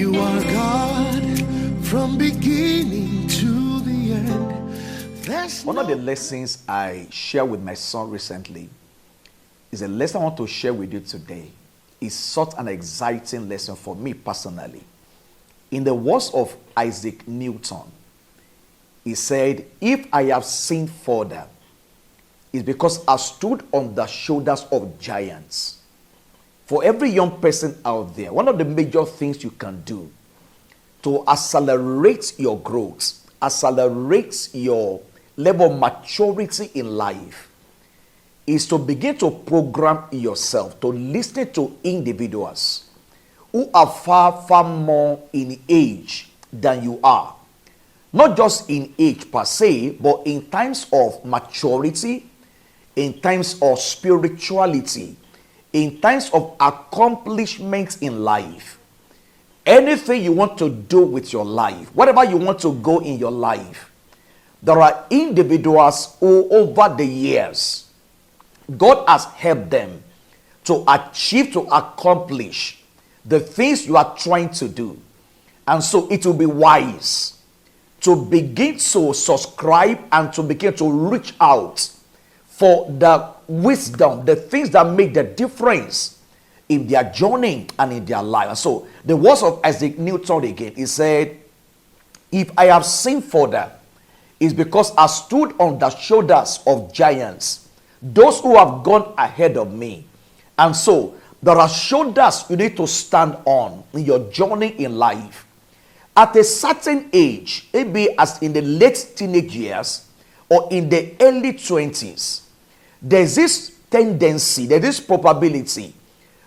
You are God from beginning to the end. One of the lessons I shared with my son recently is a lesson I want to share with you today. It's such an exciting lesson for me personally. In the words of Isaac Newton, he said, "If I have seen further, it's because I stood on the shoulders of giants." For every young person out there, one of the major things you can do to accelerate your growth, accelerate your level of maturity in life, is to begin to program yourself to listen to individuals who are far, far more in age than you are. Not just in age per se, but in times of maturity, in times of spirituality, in times of accomplishments in life. Anything you want to do with your life, whatever you want to go in your life, there are individuals who over the years, God has helped them to achieve, to accomplish the things you are trying to do. And so it will be wise to begin to subscribe and to begin to reach out for the wisdom, the things that make the difference in their journey and in their life. And so the words of Isaac Newton again, he said, "If I have seen further, it's because I stood on the shoulders of giants, those who have gone ahead of me." And so there are shoulders you need to stand on in your journey in life. At a certain age, maybe as in the late teenage years or in the early 20s, there's this tendency, there's this probability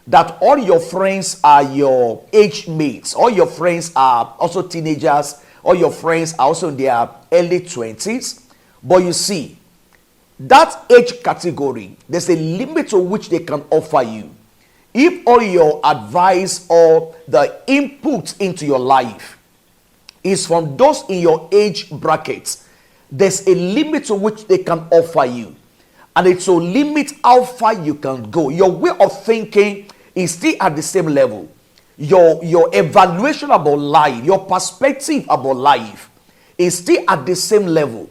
that all your friends are your age mates, all your friends are also teenagers, all your friends are also in their early 20s. But you see, that age category, there's a limit to which they can offer you. If all your advice or the input into your life is from those in your age brackets, there's a limit to which they can offer you. And it will limit how far you can go. Your way of thinking is still at the same level. Your evaluation about life, your perspective about life is still at the same level.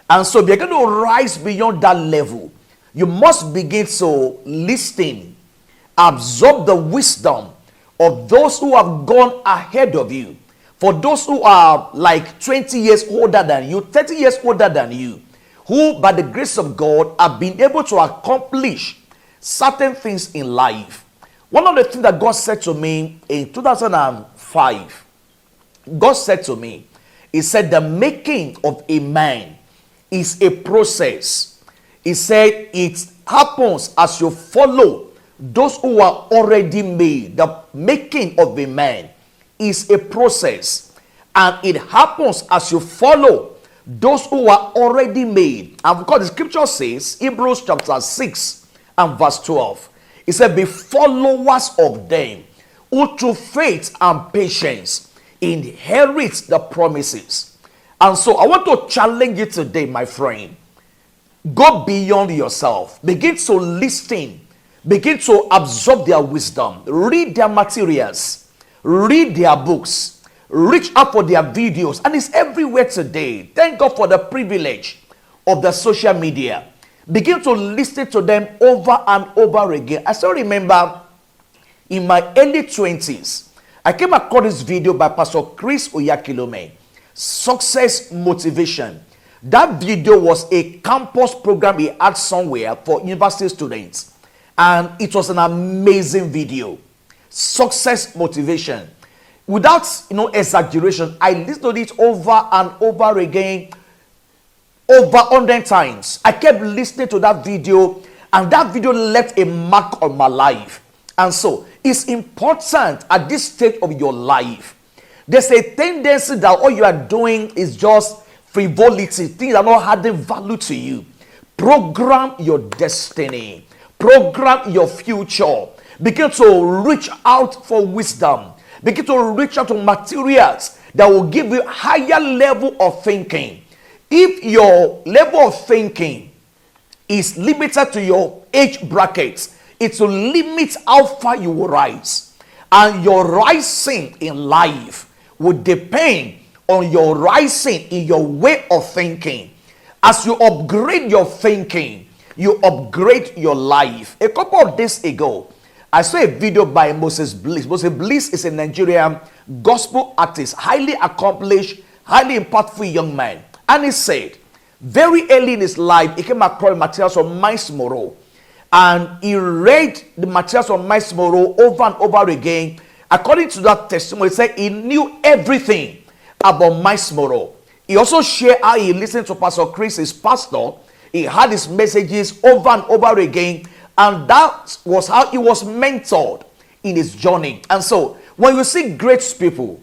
And so if you're going to rise beyond that level, you must begin to listen, absorb the wisdom of those who have gone ahead of you. For those who are like 20 years older than you, 30 years older than you, who by the grace of God have been able to accomplish certain things in life. One of the things that God said to me in 2005, God said to me, he said, the making of a man is a process. He said it happens as you follow those who are already made. The making of a man is a process, and it happens as you follow those who are already made. And because the scripture says, Hebrews chapter 6 and verse 12, it said, be followers of them who through faith and patience inherit the promises. And so I want to challenge you today, my friend. Go beyond yourself. Begin to listen. Begin to absorb their wisdom. Read their materials. Read their books. Reach out for their videos. And it's everywhere today. Thank God for the privilege of the social media. Begin to listen to them over and over again. I still remember in my early 20s, I came across this video by Pastor Chris Oyakilome, Success Motivation. That video was a campus program he had somewhere for university students. And it was an amazing video. Success Motivation. Without exaggeration, I listened to it over and over again, over 100 times. I kept listening to that video, and that video left a mark on my life. And so it's important at this stage of your life. There's a tendency that all you are doing is just frivolity. Things are not adding value to you. Program your destiny. Program your future. Begin to reach out for wisdom. Begin to reach out to materials that will give you higher level of thinking. If your level of thinking is limited to your age brackets, it will limit how far you will rise. And your rising in life will depend on your rising in your way of thinking. As you upgrade your thinking, you upgrade your life. A couple of days ago, I saw a video by Moses Bliss. Moses Bliss is a Nigerian gospel artist, highly accomplished, highly impactful young man. And he said, very early in his life, he came across materials from Miles Monroe. And he read the materials from Miles Monroe over and over again. According to that testimony, he said he knew everything about Miles Monroe. He also shared how he listened to Pastor Chris, his pastor. He had his messages over and over again. And that was how he was mentored in his journey. And so, when you see great people,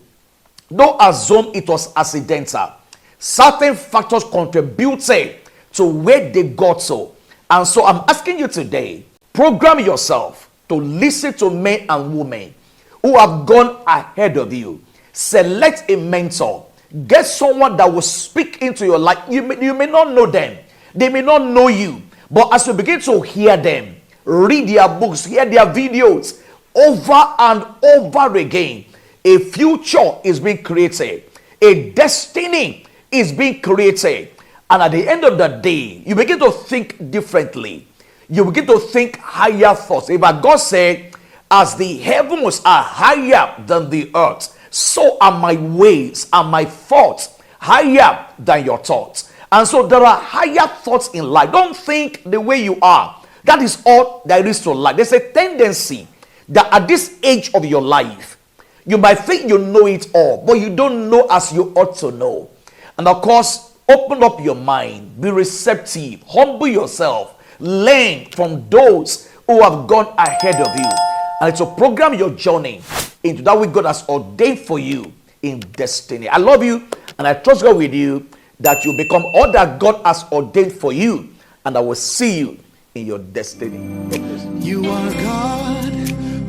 don't assume it was accidental. Certain factors contributed to where they got to. And so I'm asking you today, program yourself to listen to men and women who have gone ahead of you. Select a mentor. Get someone that will speak into your life. You may not know them. They may not know you. But as you begin to hear them, read their books, hear their videos over and over again, a future is being created. A destiny is being created. And at the end of the day, you begin to think differently. You begin to think higher thoughts. If God said, as the heavens are higher than the earth, so are my ways and my thoughts higher than your thoughts. And so there are higher thoughts in life. Don't think the way you are. That is all there is to life. There's a tendency that at this age of your life, you might think you know it all, but you don't know as you ought to know. And of course, open up your mind, be receptive, humble yourself, learn from those who have gone ahead of you, and to program your journey into that which God has ordained for you in destiny. I love you, and I trust God with you that you become all that God has ordained for you, and I will see you in your destiny. You are God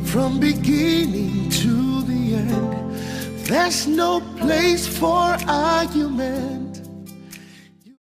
from beginning to the end. There's no place for argument.